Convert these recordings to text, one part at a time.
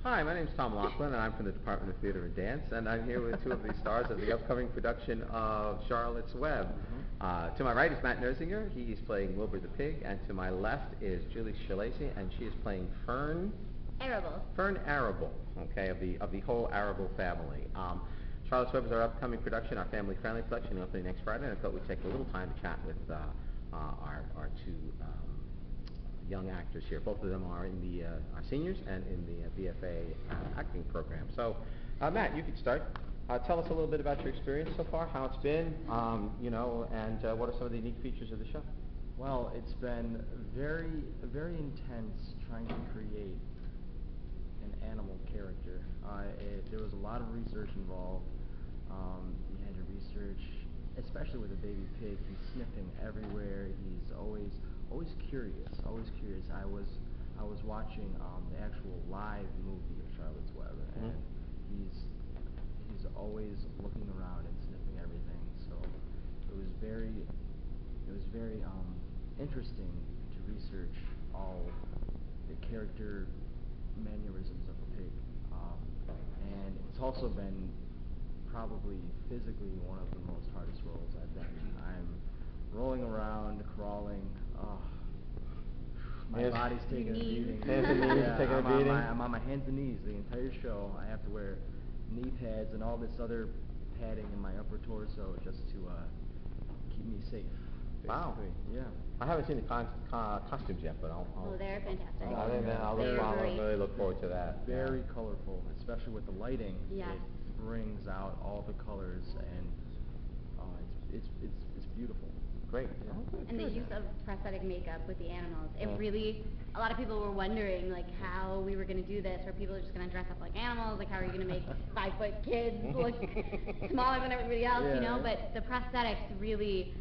Hi, my name is Tom Laughlin, and I'm from the Department of Theater and Dance, and I'm here with two of the stars of the upcoming production of Charlotte's Web. To my right is Matt Nersinger. He is playing Wilbur the pig, and to my left is Julie Schillaci, and she is playing Fern. Fern Arable, okay, of the whole Arable family. Charlotte's Web is our upcoming production, our family-friendly production, opening next Friday, and I thought we'd take a little time to chat with our two young actors here. Both of them are in the are seniors and in the BFA acting program. So, Matt, you could start. Tell us a little bit about your experience so far, how it's been, and what are some of the unique features of the show? Well, it's been very intense trying to create an animal character. There was a lot of research involved. You had to research, especially with a baby pig. He's sniffing everywhere. He's always curious. I was watching the actual live movie of Charlotte's Web, and he's always looking around and sniffing everything. So it was very interesting to research all the character mannerisms of a pig, and it's also been probably physically one of the most hardest roles I've done. I'm rolling around, crawling. My body's taking a beating. Hands and knees taking a beating. I'm on my hands and knees the entire show. I have to wear knee pads and all this other padding in my upper torso just to keep me safe. Basically. Wow. Yeah. I haven't seen the costumes yet, but I'll Oh, they're fantastic. I'll really look forward to that. Very colorful, especially with the lighting. Yes. It brings out all the colors, and it's beautiful. Great. Yeah. Oh, And the use of prosthetic makeup with the animals. It really, a lot of people were wondering like how we were going to do this. Were people just going to dress up like animals? Like how are you going to make 5-foot kids look smaller than everybody else, you know? But the prosthetics really,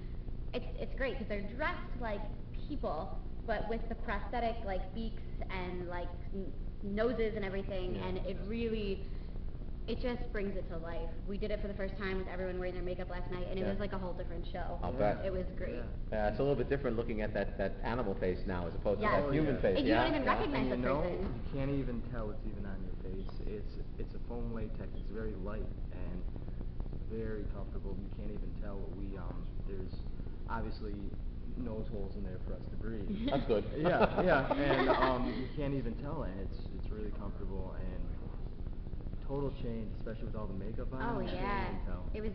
it's great because they're dressed like people, but with the prosthetic like beaks and like noses and everything, and it just brings it to life. We did it for the first time with everyone wearing their makeup last night, and it was like a whole different show. I'll bet. It was great. Yeah, it's a little bit different looking at that animal face now as opposed to that human face. You don't even recognize the person. You can't even tell it's even on your face. It's a foam latex. It's very light and very comfortable. You can't even tell what there's obviously nose holes in there for us to breathe. That's good. And you can't even tell, and it's really comfortable and total change, especially with all the makeup on. Oh You yeah, can't even tell. it was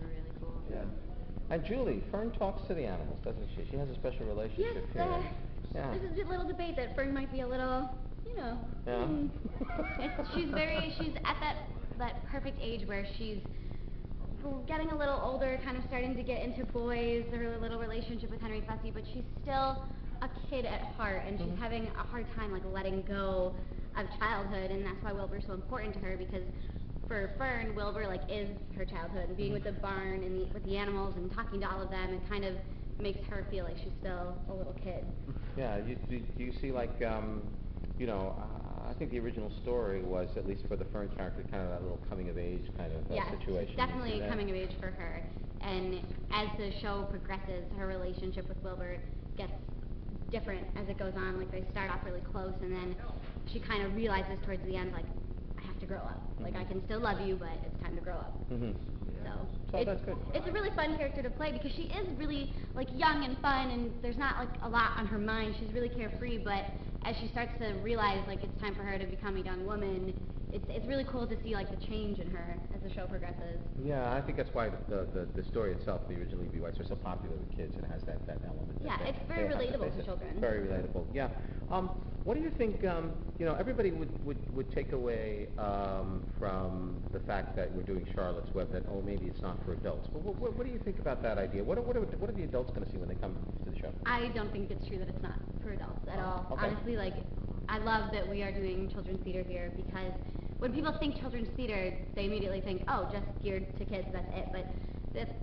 really cool. Yeah. And Julie, Fern talks to the animals, doesn't she? She has a special relationship here. Yeah. There's a little debate that Fern might be a little, she's at that perfect age where she's getting a little older, kind of starting to get into boys, her little relationship with Henry Fussy, but she's still a kid at heart, and she's having a hard time like letting go of childhood, and that's why Wilbur's so important to her, because for Fern, Wilbur like is her childhood, and being with the barn and with the animals and talking to all of them, it kind of makes her feel like she's still a little kid. Yeah, do you see like, I think the original story was, at least for the Fern character, kind of that little coming of age kind of situation. It's definitely coming of age for her, and as the show progresses, her relationship with Wilbur gets different as it goes on. Like they start off really close, and then she kind of realizes towards the end, like, I have to grow up. Like I can still love you, but it's time to grow up. So that's good. It's a really fun character to play because she is really like young and fun, and there's not like a lot on her mind. She's really carefree, but as she starts to realize like it's time for her to become a young woman, it's really cool to see like the change in her as the show progresses. Yeah, I think that's why the story itself, the originally B. Whites, are so popular with kids. It has that element. Yeah, it's very relatable to children. Very relatable. Yeah. What do you think? Everybody would take away from the fact that we're doing Charlotte's Web that maybe it's not for adults. But what do you think about that idea? What are the adults going to see when they come to the show? I don't think it's true that it's not for adults at all. Okay. Honestly, like I love that we are doing children's theater here, because when people think children's theater, they immediately think, oh, just geared to kids, that's it. But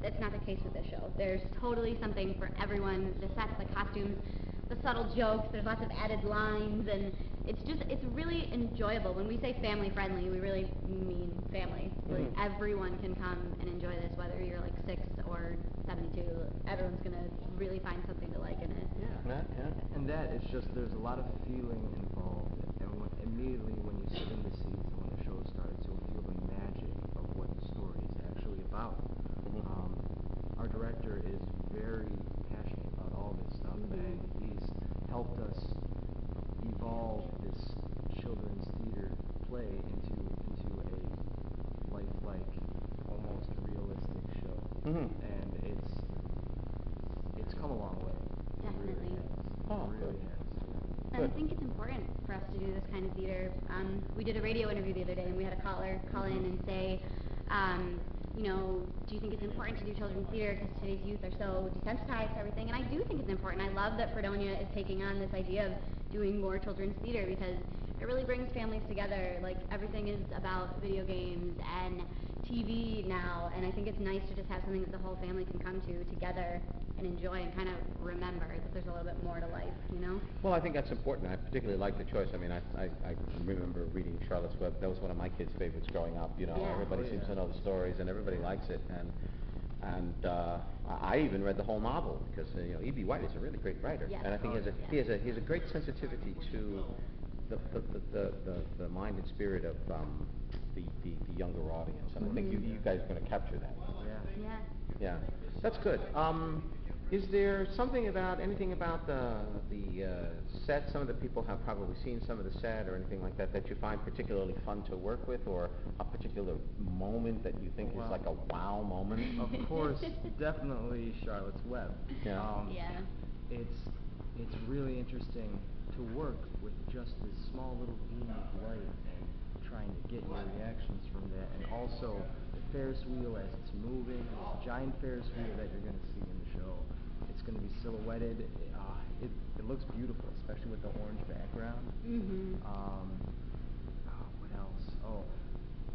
that's not the case with this show. There's totally something for everyone. The sets, the costumes, the subtle jokes, there's lots of added lines, and it's really enjoyable. When we say family friendly, we really mean family. Like everyone can come and enjoy this, whether you're like 6 or 72. Everyone's gonna really find something to like in it. And that it's just, there's a lot of feeling involved, and immediately when you sit in the seat, and it's come a long way. It really Definitely. has. Oh, It really good. has. And I think it's important for us to do this kind of theater. We did a radio interview the other day, and we had a caller call in and say, you know, do you think it's important to do children's theater because today's youth are so desensitized to everything? And I do think it's important. I love that Fredonia is taking on this idea of doing more children's theater because it really brings families together. Like, everything is about video games and TV now, and I think it's nice to just have something that the whole family can come to together and enjoy and kind of remember that there's a little bit more to life, you know? Well, I think that's important. I particularly like the choice. I mean, I remember reading Charlotte's Web. That was one of my kids' favorites growing up. You know, Yeah. everybody Oh, seems yeah. to know the stories, and everybody likes it. And I even read the whole novel because you know E.B. White is a really great writer, Yes. and I think Oh, he has a great sensitivity to the mind and spirit of the younger audience, and I think you guys are going to capture that. Yeah. Yeah. Yeah, that's good. Is there anything about the set? Some of the people have probably seen some of the set or anything like that you find particularly fun to work with, or a particular moment that you think is Well, like a wow moment? Of course, definitely Charlotte's Web. Yeah. Yeah. It's really interesting to work with just this small little beam of light and trying to get your reactions from that, and also the Ferris wheel as it's moving, this giant Ferris wheel that you're going to see in the show. It's going to be silhouetted. It looks beautiful, especially with the orange background. What else? Oh,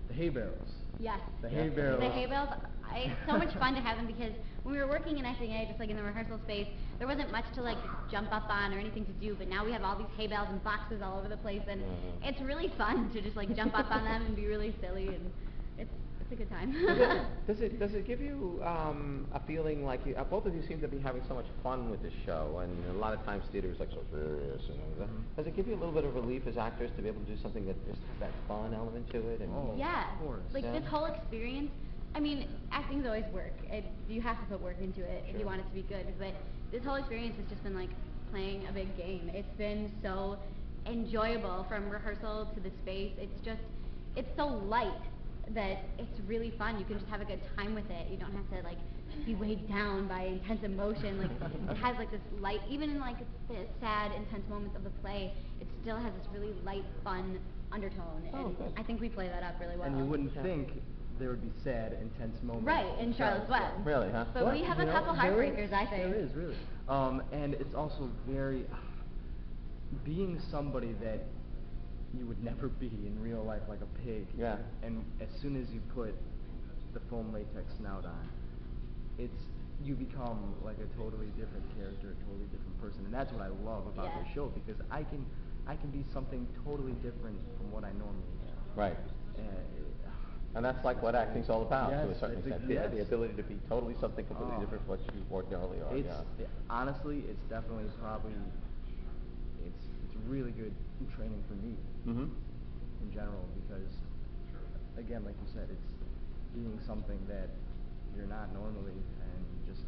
the hay barrels. Yes. The Yeah. hay barrels. The hay bales, it's so much fun to have them because when we were working in SEA, just like in the rehearsal space, there wasn't much to like jump up on or anything to do, but now we have all these hay bales and boxes all over the place, and it's really fun to just like jump up on them and be really silly, and it's a good time. Does it give you a feeling like both of you seem to be having so much fun with the show, and a lot of times theater is like so serious, you know? Does it give you a little bit of relief as actors to be able to do something that just has that fun element to it? And Yeah, Of course. like Yeah. this whole experience, I mean, acting's always work. You have to put work into it if you Sure. want it to be good, but this whole experience has just been like playing a big game. It's been so enjoyable from rehearsal to the space. It's so light that it's really fun. You can just have a good time with it. You don't have to like be weighed down by intense emotion. Like it has like this light, even in like the sad, intense moments of the play, it still has this really light, fun undertone. Oh, And good. I think we play that up really well. And you wouldn't think there would be sad, intense moments. Right, in Charlotte's Web. Really, huh? But we have a couple heartbreakers, I think. There is, really. And it's also very, being somebody that you would never be in real life, like a pig. Yeah. And as soon as you put the foam latex snout on, you become like a totally different character, a totally different person. And that's what I love about Yeah. the show, because I can be something totally different from what I normally am. Right. And that's like what acting's all about, to a Yes, certain it's extent. yes. The ability to be totally something completely Oh. different from what you ordinarily are. Honestly, it's definitely it's really good training for me in general, because again, like you said, it's being something that you're not normally, and just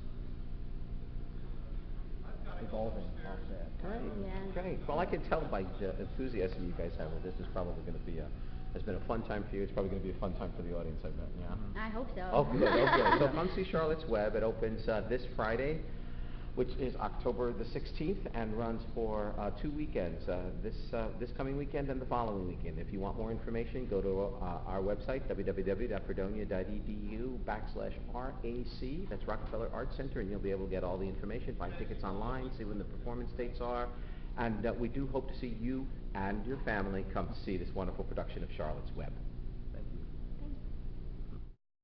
evolving off that. Great, Yeah. great. Well, I can tell by the enthusiasm you guys have. This is probably going to be it's been a fun time for you. It's probably going to be a fun time for the audience, I bet. Yeah. I hope so. Oh, good. Oh, good. So come see Charlotte's Web. It opens this Friday, which is October the 16th, and runs for 2 weekends, this coming weekend and the following weekend. If you want more information, go to our website, www.fredonia.edu/RAC. That's Rockefeller Arts Center, and you'll be able to get all the information, find tickets online, see when the performance dates are. And we do hope to see you and your family come to see this wonderful production of Charlotte's Web.